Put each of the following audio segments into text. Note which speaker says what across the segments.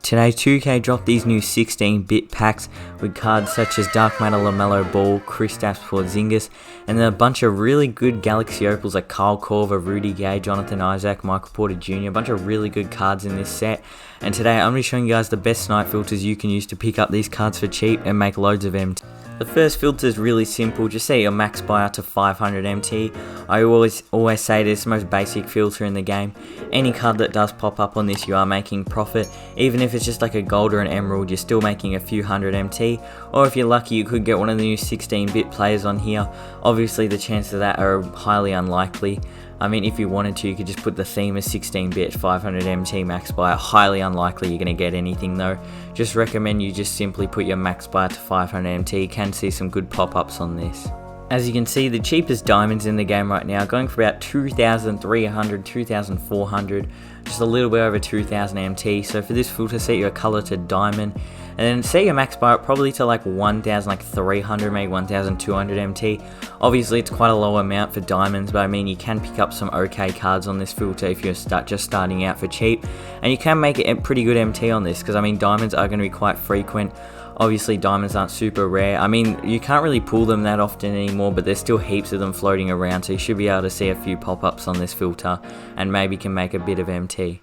Speaker 1: Today 2K dropped these new 16-bit packs with cards such as Dark Matter, LaMelo Ball, Kristaps Porzingis, and then a bunch of really good Galaxy Opals like Kyle Korver, Rudy Gay, Jonathan Isaac, Michael Porter Jr., a bunch of really good cards in this set. And today I'm going to be showing you guys the best Snipe filters you can use to pick up these cards for cheap and make loads of MT. The first filter is really simple, just set your max buyout to 500 MT. I always say this is the most basic filter in the game. Any card that does pop up on this, you are making profit. Even if it's just like a gold or an emerald, you're still making a few hundred MT. Or if you're lucky, you could get one of the new 16-bit players on here. Obviously the chances of that are highly unlikely. I mean, if you wanted to, you could just put the theme as 16-bit, 500 MT max buy. Highly unlikely you're going to get anything though. Just recommend you just simply put your max buy to 500 MT. You can see some good pop-ups on this. As you can see, the cheapest diamonds in the game right now, going for about 2,300, 2,400, just a little bit over 2,000 MT. So for this filter, set your color to diamond, and then set your max buy probably to like 1,300, maybe 1,200 MT. Obviously, it's quite a low amount for diamonds, but I mean, you can pick up some okay cards on this filter if you're just starting out for cheap, and you can make it pretty good MT on this because I mean, diamonds are going to be quite frequent. Obviously, diamonds aren't super rare. I mean, you can't really pull them that often anymore, but there's still heaps of them floating around, so you should be able to see a few pop-ups on this filter, and maybe can make a bit of MT.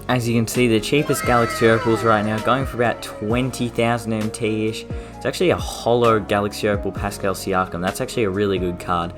Speaker 1: As you can see, the cheapest Galaxy Opals right now, going for about 20,000 MT-ish. It's actually a holo Galaxy Opal Pascal Siakam. That's actually a really good card.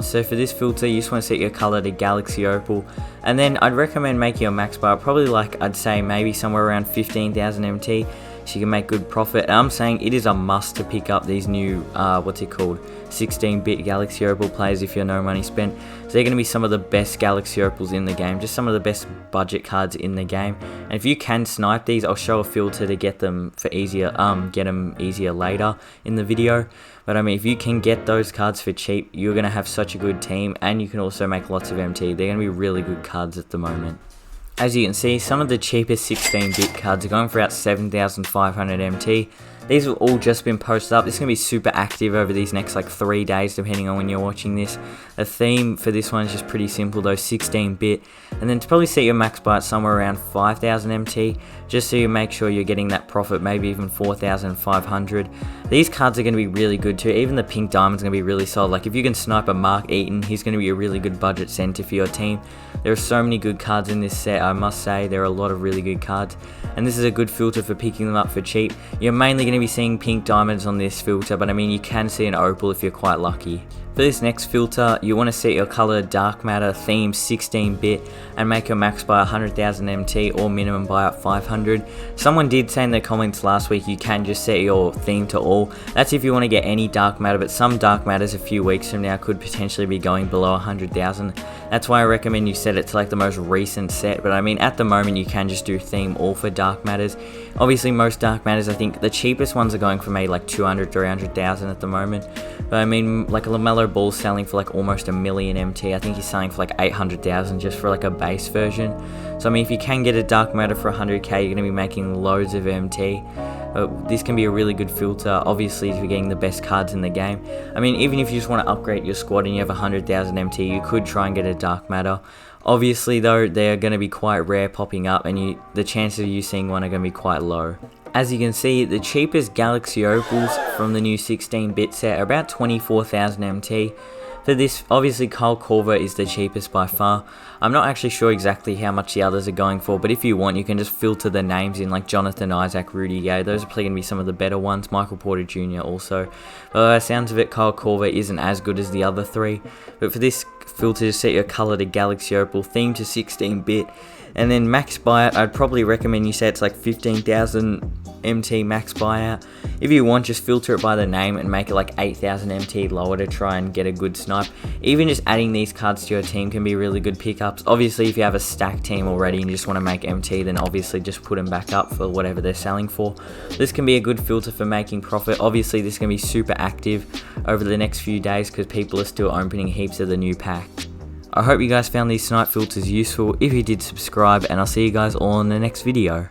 Speaker 1: So for this filter, you just want to set your color to Galaxy Opal, and then I'd recommend making your max buy probably like, I'd say maybe somewhere around 15,000 MT. So you can make good profit. And I'm saying it is a must to pick up these new 16-bit Galaxy Opal players if you're no money spent. So they're going to be some of the best Galaxy Opals in the game, just some of the best budget cards in the game. And if you can snipe these, I'll show a filter to get them for easier, get them easier later in the video. But I mean, if you can get those cards for cheap, you're going to have such a good team, and you can also make lots of MT. They're going to be really good cards at the moment. As you can see, some of the cheapest 16-bit cards are going for about 7,500 MT. These have all just been posted up. This is going to be super active over these next like 3 days, depending on when you're watching this. The theme for this one is just pretty simple though, 16-bit. And then to probably set your max buy at somewhere around 5,000 MT, just so you make sure you're getting that profit, maybe even 4,500. These cards are going to be really good too. Even the pink diamond's going to be really solid. Like if you can snipe a Mark Eaton, he's going to be a really good budget center for your team. There are so many good cards in this set, I must say. There are a lot of really good cards. And this is a good filter for picking them up for cheap. You're mainly going to be seeing pink diamonds on this filter, but I mean, you can see an opal if you're quite lucky. For this next filter, you want to set your color Dark Matter, theme 16-bit, and make your max buy 100,000 MT or minimum buy at 500. Someone did say in the comments last week you can just set your theme to all. That's if you want to get any Dark Matter, but some Dark Matters a few weeks from now could potentially be going below 100,000. That's why I recommend you set it to like the most recent set, but I mean, at the moment you can just do theme all for Dark Matters. Obviously most Dark Matters, I think the cheapest ones are going for maybe like 200, 300,000 at the moment. But I mean, like a LaMelo Ball selling for like almost a million MT. I think he's selling for like 800,000 just for like a base version. So I mean, if you can get a Dark Matter for 100k, you're going to be making loads of MT. This can be a really good filter, obviously, if you're getting the best cards in the game. I mean, even if you just want to upgrade your squad and you have 100,000 MT, you could try and get a Dark Matter. Obviously though, they are going to be quite rare popping up, and the chances of you seeing one are going to be quite low. As you can see, the cheapest Galaxy Opals from the new 16-bit set are about 24,000 MT. For this, obviously Kyle Korver is the cheapest by far. I'm not actually sure exactly how much the others are going for, but if you want, you can just filter the names in, like Jonathan Isaac, Rudy Gay. Those are probably going to be some of the better ones. Michael Porter Jr. also. But sounds of it, Kyle Korver isn't as good as the other three. But for this filter, just set your color to Galaxy Opal, theme to 16-bit, and then max buyout, I'd probably recommend you set it's like 15,000 MT max buyout. If you want, just filter it by the name and make it like 8,000 MT lower to try and get a good snipe. Even just adding these cards to your team can be really good pickups. Obviously, if you have a stacked team already and you just want to make MT, then obviously just put them back up for whatever they're selling for. This can be a good filter for making profit. Obviously, this can be super active over the next few days because people are still opening heaps of the new pack. I hope you guys found these Snipe filters useful. If you did, subscribe, and I'll see you guys all in the next video.